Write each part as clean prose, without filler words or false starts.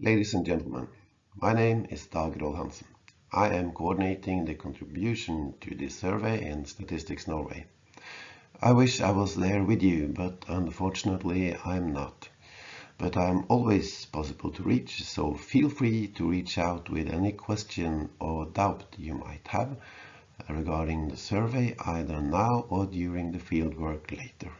Ladies and gentlemen, my name is Roll-Hansen. I am coordinating the contribution to this survey in Statistics Norway. I wish I was there with you, but unfortunately I'm not. But I'm always possible to reach, so feel free to reach out with any question or doubt you might have regarding the survey either now or during the fieldwork later.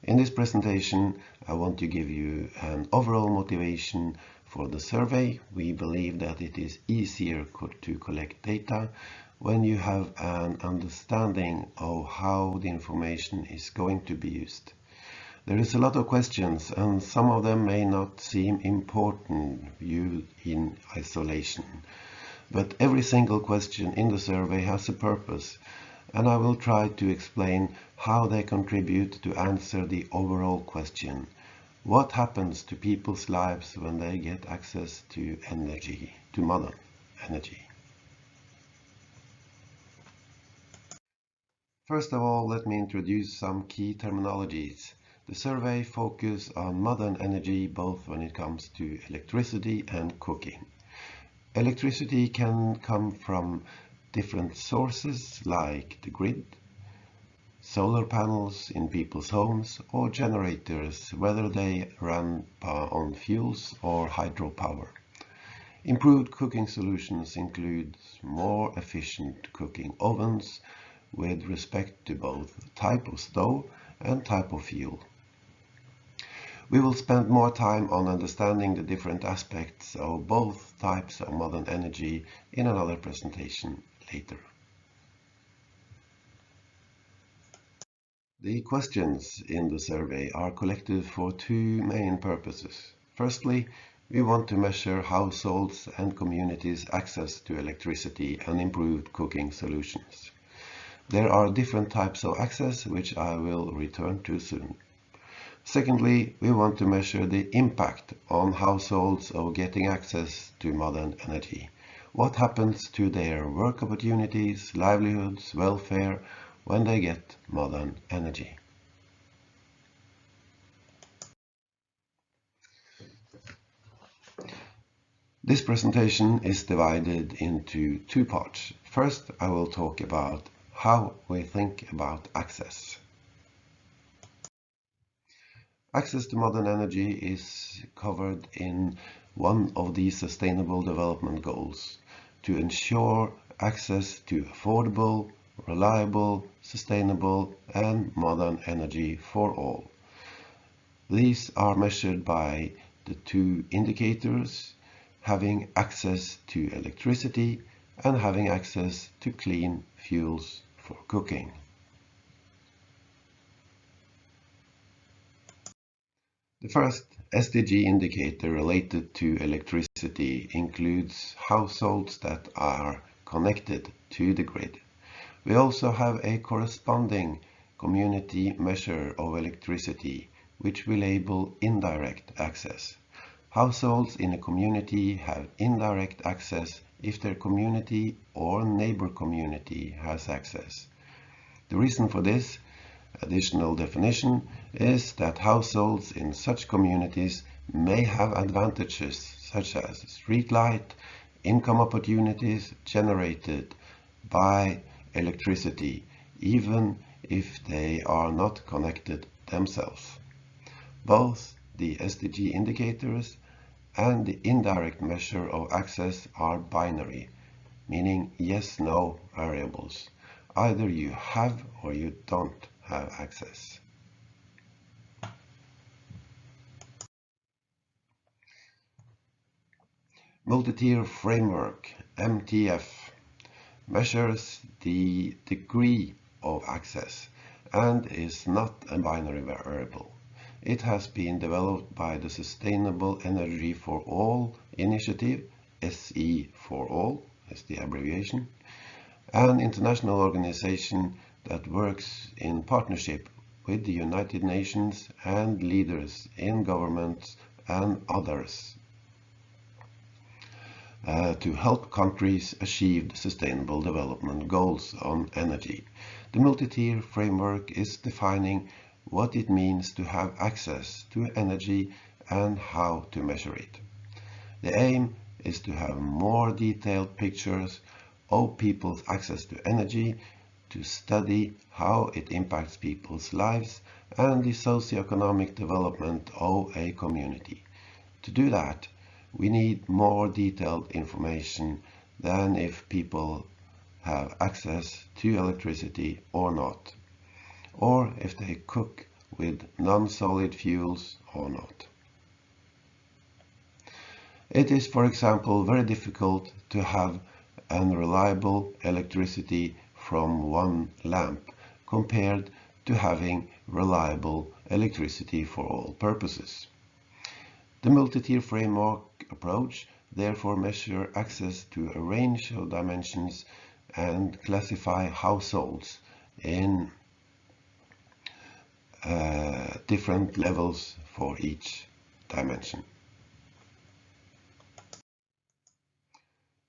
In this presentation, I want to give you an overall motivation for the survey. We believe that it is easier to collect data when you have an understanding of how the information is going to be used. There is a lot of questions, and some of them may not seem important viewed in isolation. But every single question in the survey has a purpose, and I will try to explain how they contribute to answer the overall question. What happens to people's lives when they get access to energy, to modern energy? First of all, let me introduce some key terminologies. The survey focuses on modern energy both when it comes to electricity and cooking. Electricity can come from different sources like the grid, solar panels in people's homes, or generators, whether they run on fuels or hydropower. Improved cooking solutions include more efficient cooking ovens with respect to both type of stove and type of fuel. We will spend more time on understanding the different aspects of both types of modern energy in another presentation later. The questions in the survey are collected for two main purposes. Firstly, we want to measure households and communities' access to electricity and improved cooking solutions. There are different types of access, which I will return to soon. Secondly, we want to measure the impact on households of getting access to modern energy. What happens to their work opportunities, livelihoods, welfare, when they get modern energy? This presentation is divided into two parts. First, I will talk about how we think about access. Access to modern energy is covered in one of the Sustainable Development Goals to ensure access to affordable, reliable, sustainable, and modern energy for all. These are measured by the two indicators, having access to electricity and having access to clean fuels for cooking. The first SDG indicator related to electricity includes households that are connected to the grid. We also have a corresponding community measure of electricity, which we label indirect access. Households in a community have indirect access if their community or neighbor community has access. The reason for this additional definition is that households in such communities may have advantages such as street light, income opportunities generated by electricity, even if they are not connected themselves. Both the SDG indicators and the indirect measure of access are binary, meaning yes-no variables. Either you have or you don't have access. Multi-tier framework, MTF, measures the degree of access and is not a binary variable. It has been developed by the Sustainable Energy for All initiative, SE for All is the abbreviation, an international organization that works in partnership with the United Nations and leaders in governments and others to help countries achieve the Sustainable Development Goals on energy. The multi-tier framework is defining what it means to have access to energy and how to measure it. The aim is to have more detailed pictures of people's access to energy, to study how it impacts people's lives and the socio-economic development of a community. To do that, we need more detailed information than if people have access to electricity or not, or if they cook with non-solid fuels or not. It is, for example, very difficult to have unreliable electricity from one lamp compared to having reliable electricity for all purposes. The multi-tier framework approach therefore measures access to a range of dimensions and classify households in different levels for each dimension.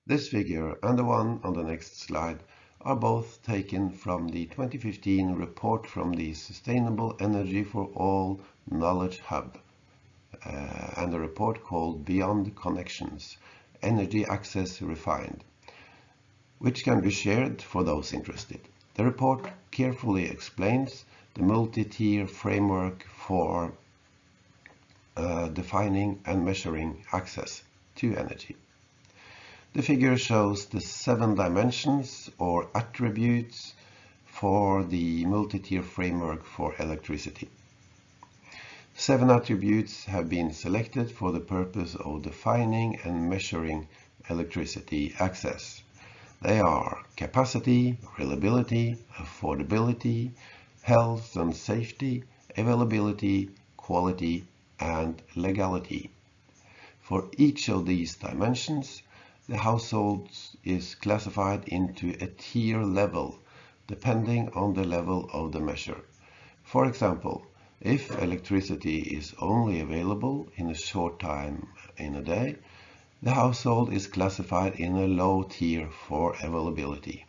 This figure and the one on the next slide are both taken from the 2015 report from the Sustainable Energy for All Knowledge Hub and a report called Beyond Connections, Energy Access Refined, which can be shared for those interested. The report carefully explains the multi-tier framework for defining and measuring access to energy. The figure shows the 7 dimensions or attributes for the multi-tier framework for electricity. 7 attributes have been selected for the purpose of defining and measuring electricity access. They are capacity, reliability, affordability, health and safety, availability, quality, and legality. For each of these dimensions, the household is classified into a tier level depending on the level of the measure. For example, if electricity is only available in a short time in a day, the household is classified in a low tier for availability.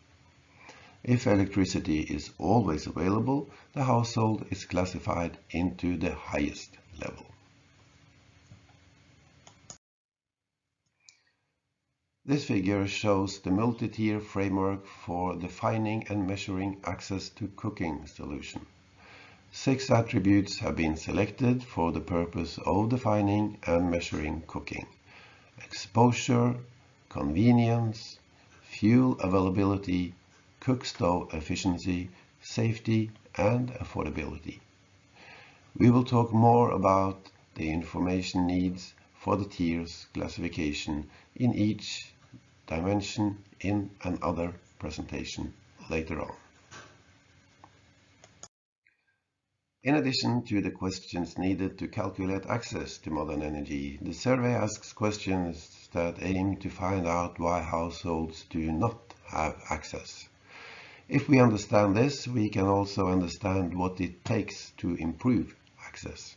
If electricity is always available, the household is classified into the highest level. This figure shows the multi-tier framework for defining and measuring access to cooking solution. 6 attributes have been selected for the purpose of defining and measuring cooking: exposure, convenience, fuel availability, cook stove efficiency, safety, and affordability. We will talk more about the information needs for the tiers classification in each dimension in another presentation later on. In addition to the questions needed to calculate access to modern energy, the survey asks questions that aim to find out why households do not have access. If we understand this, we can also understand what it takes to improve access.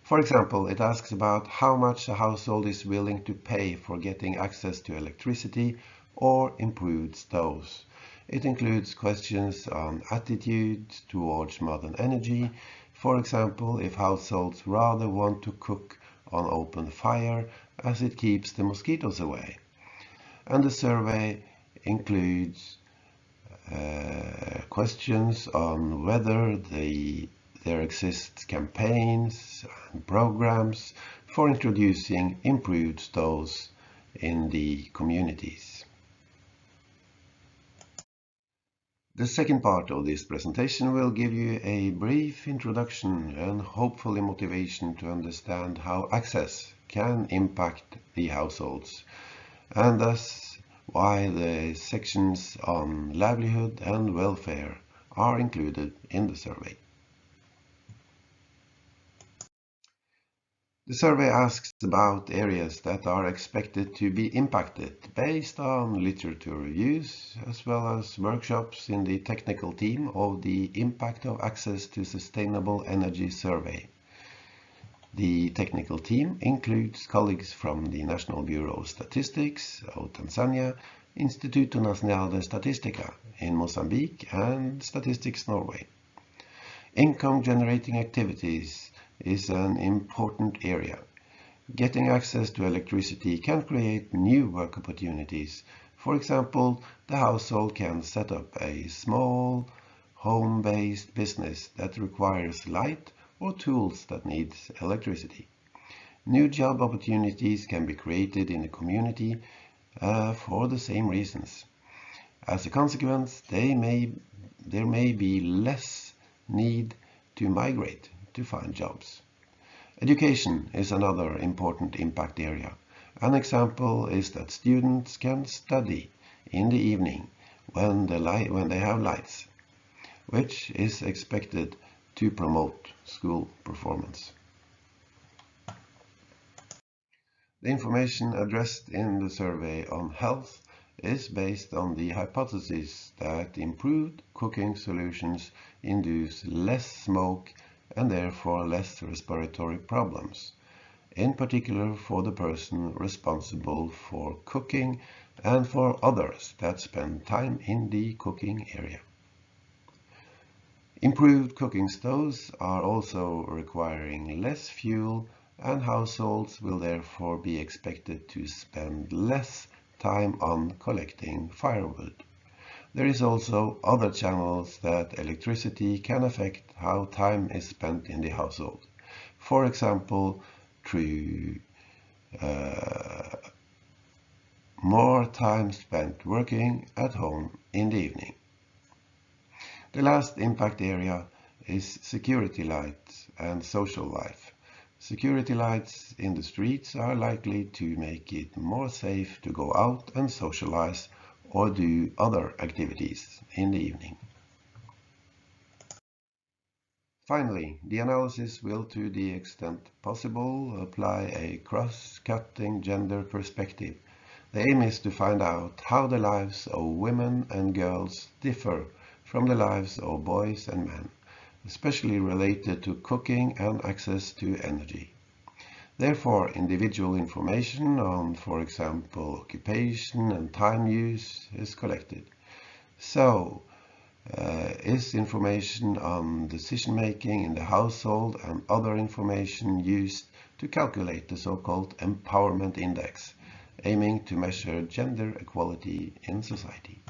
For example, it asks about how much a household is willing to pay for getting access to electricity or improved stoves. It includes questions on attitudes towards modern energy. For example, if households rather want to cook on open fire as it keeps the mosquitoes away. And the survey includes questions on whether there exist campaigns and programs for introducing improved stoves in the communities. The second part of this presentation will give you a brief introduction and hopefully motivation to understand how access can impact the households, and thus why the sections on livelihood and welfare are included in the survey. The survey asks about areas that are expected to be impacted based on literature reviews, as well as workshops in the technical team of the Impact of Access to Sustainable Energy survey. The technical team includes colleagues from the National Bureau of Statistics of Tanzania, Instituto Nacional de Estatística in Mozambique, and Statistics Norway. Income generating activities is an important area. Getting access to electricity can create new work opportunities. For example, the household can set up a small home-based business that requires light or tools that need electricity. New job opportunities can be created in the community for the same reasons. As a consequence, there may be less need to migrate to find jobs. Education is another important impact area. An example is that students can study in the evening when they have lights, which is expected to promote school performance. The information addressed in the survey on health is based on the hypothesis that improved cooking solutions induce less smoke and therefore less respiratory problems, in particular for the person responsible for cooking and for others that spend time in the cooking area. Improved cooking stoves are also requiring less fuel, and households will therefore be expected to spend less time on collecting firewood. There is also other channels that electricity can affect how time is spent in the household. For example, through more time spent working at home in the evening. The last impact area is security lights and social life. Security lights in the streets are likely to make it more safe to go out and socialize or do other activities in the evening. Finally, the analysis will, to the extent possible, apply a cross-cutting gender perspective. The aim is to find out how the lives of women and girls differ from the lives of boys and men, especially related to cooking and access to energy. Therefore, individual information on, for example, occupation and time use is collected. So, is information on decision-making in the household and other information used to calculate the so-called empowerment index, aiming to measure gender equality in society.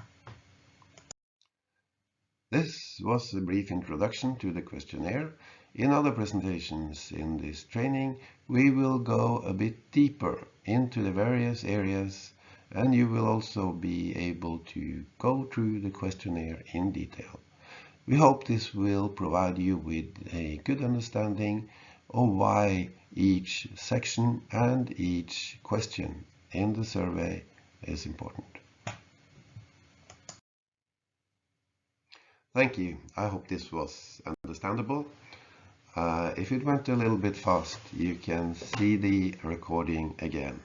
This was a brief introduction to the questionnaire. In other presentations in this training, we will go a bit deeper into the various areas, and you will also be able to go through the questionnaire in detail. We hope this will provide you with a good understanding of why each section and each question in the survey is important. Thank you. I hope this was understandable. If it went a little bit fast, you can see the recording again.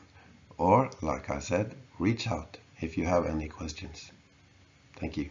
Or, like I said, reach out if you have any questions. Thank you.